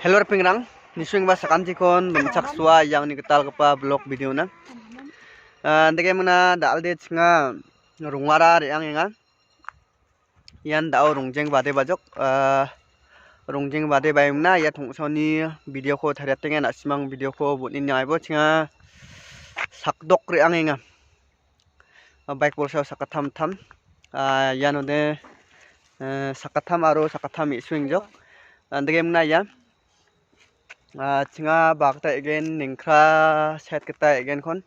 Hello pingrang, niswing ba sa kantikon bumchak suwa yang ni ketal kepa blog video na. Ndege muna daal de nga rungara yang nga. Yan dao rungjeng bade bajok. Rungjeng bade bayam na ya thungsoni video ko thariat tengen asimang video ko bunin nyai bo chinga sakdok re ang nga. Bike bolsa sakatham tham. Yan ode sakatham aro sakatham iswing jok. Ndege muna ya. Chinga bakta again ningkra set kita again kon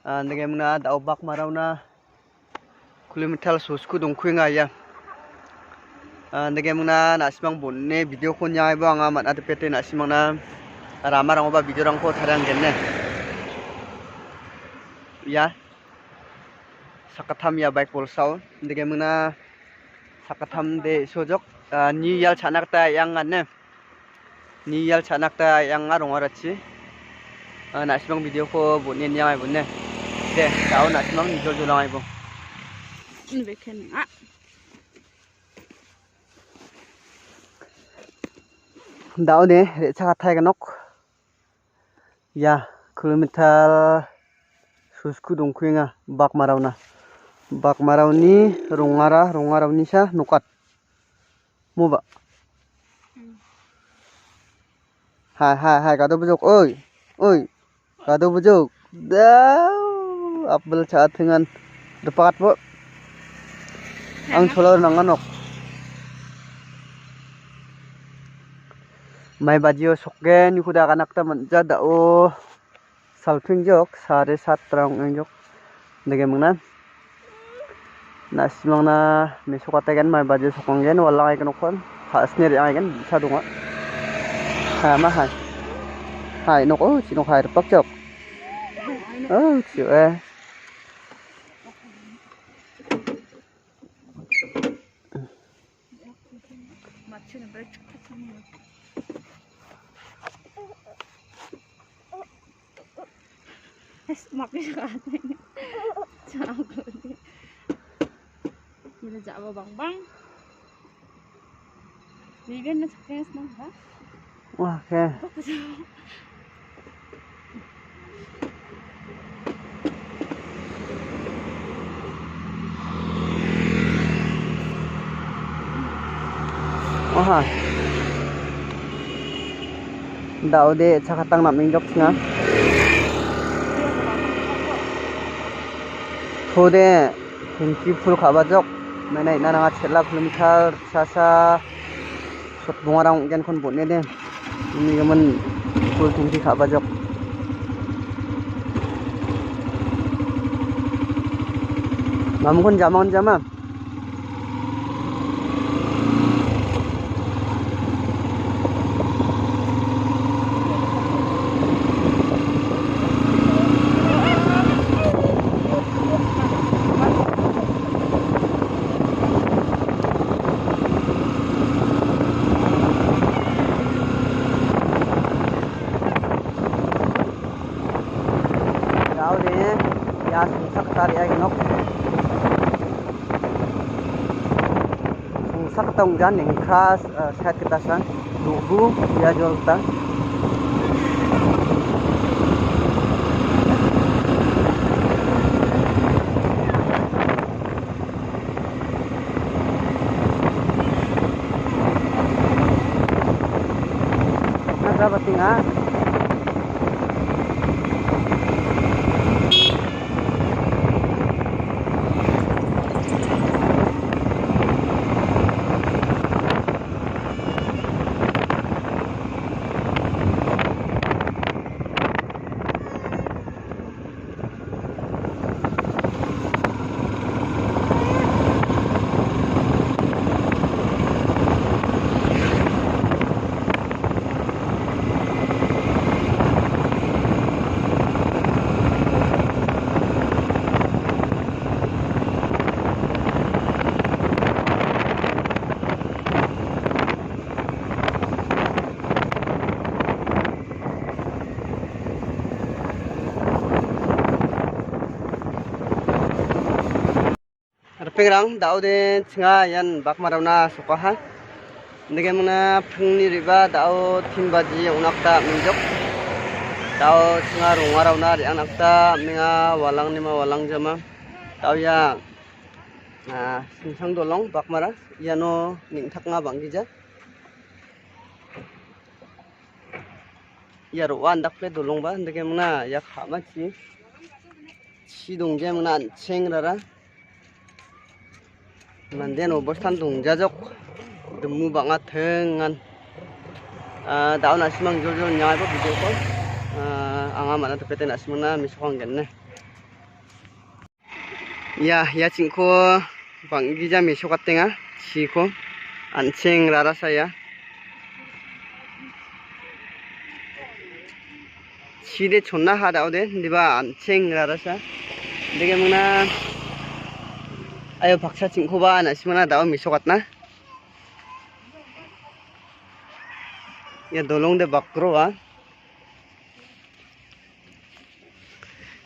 ndege muna dau bak marauna kilometer susku dongkhuinga ya ndege muna nasimang bonne video ko nyai ba anga mat atpete nasimang na ramarang ba video rang ko tharang genne ya sakatham ya bike polsau ndege muna sakatham de sojok ni yal chanakta yang anne ni yal chanakta yang ngarongarachi nasimang video ko bunin yang ai bunne de tao nasimang ni jol jolang ai bo beken a dao de re cha thai ganok ya kilometer susku dongkhuinga bak marauni rongarauni sa nokat moba hai kado bujok oi kado bujok dau apel cha thengan depat bo ang cholor nanganok mai bajio sokgen kuda kanakta manja dao salping jok 7:30 rong jok dege mangna nasimangna mesokatagen mai bajio sokonggen walang ai kanokon hasner ai kan bisa donga ma hai nok chỉ nok hai pak chok chịu Kita jawab bang Vivian na sakes na ha wah ke wah dao de chakatang naming jok singa thode thinki phul khabajok menai nananga chela kilometer sasa sot bungarang gen kon bonne de ini gaman phul thinki khabajok mamkon jama ya sungsak tari ay ganok sungsak tong jan ning khas set kita sang dugu ya jolta nada batinga Pengrang dau de chinga yan bak marau na sokaha Ndike muna phungni riba dao timbaji unakta mingjok dao singa rongarauna riang nakta minga walang nima walang jama dao ya singsang dolong bakmara iano ningthaknga banggija ya roa andakple dolongba ndike muna ya khama chi dongje muna ancheng rara manden obostan dongjajok demu banga thengan daun asimang jol nyai po video ko anga mana tepete asimana misokang genne ya cingko banggija misokatenga chiko ancheng rara saya chide chonna ha daude diba ancheng rara sa dege muna ayo baksa cingko ba asimana daun misokatna ya dolong de bakro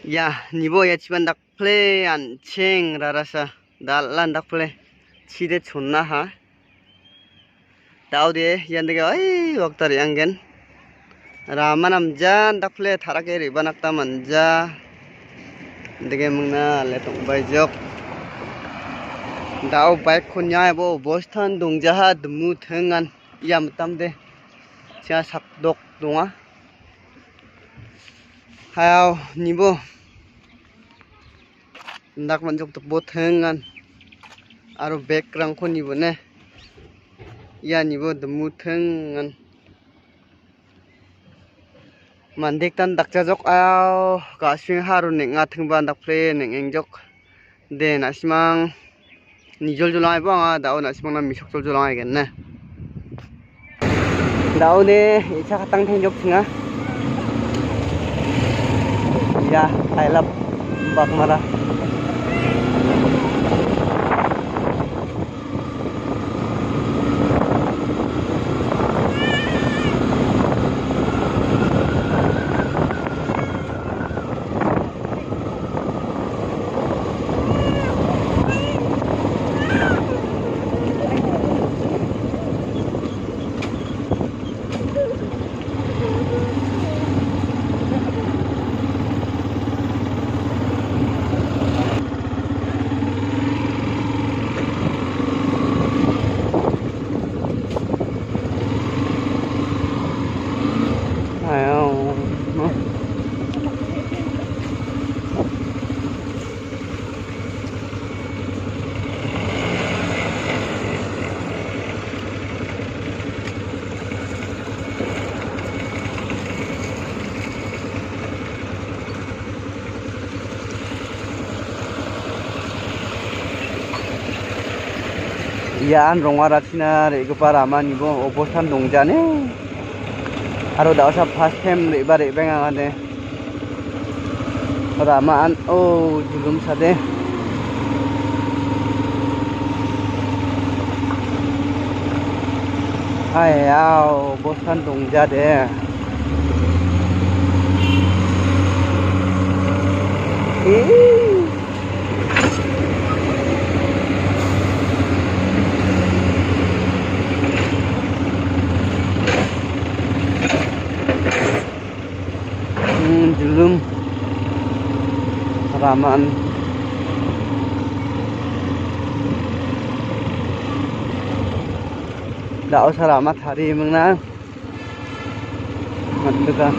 ya nibo ya ciban dakple ancheng rarasa dalan dakple chide chonna ha daude yandege ai waktari anggen ramanam jan dakple tharake ribanakta manja dege mungna letong baijok dau bike khonya bo bostan dongjaha demu thengan yam tamde sia sakdok donga hayaw nibo ndak manjok tebo thengan aro background ko nibo ne ya nibo demu thengan mandek tan dakjajok aw gasing haru nenga thengba dakple nengengjok de nasimang nijol jolangai banga dao nasimang na misok jol jolangai genne dao de isa katang thengjok singa ya I love bakmara Yan rongara tina regipa rama nibo obostan dongjane aro daosa first time reba rebeng angane ramaan julum sade ayaw obostan dongjade julum ramaan dao saramat hari mengna mandega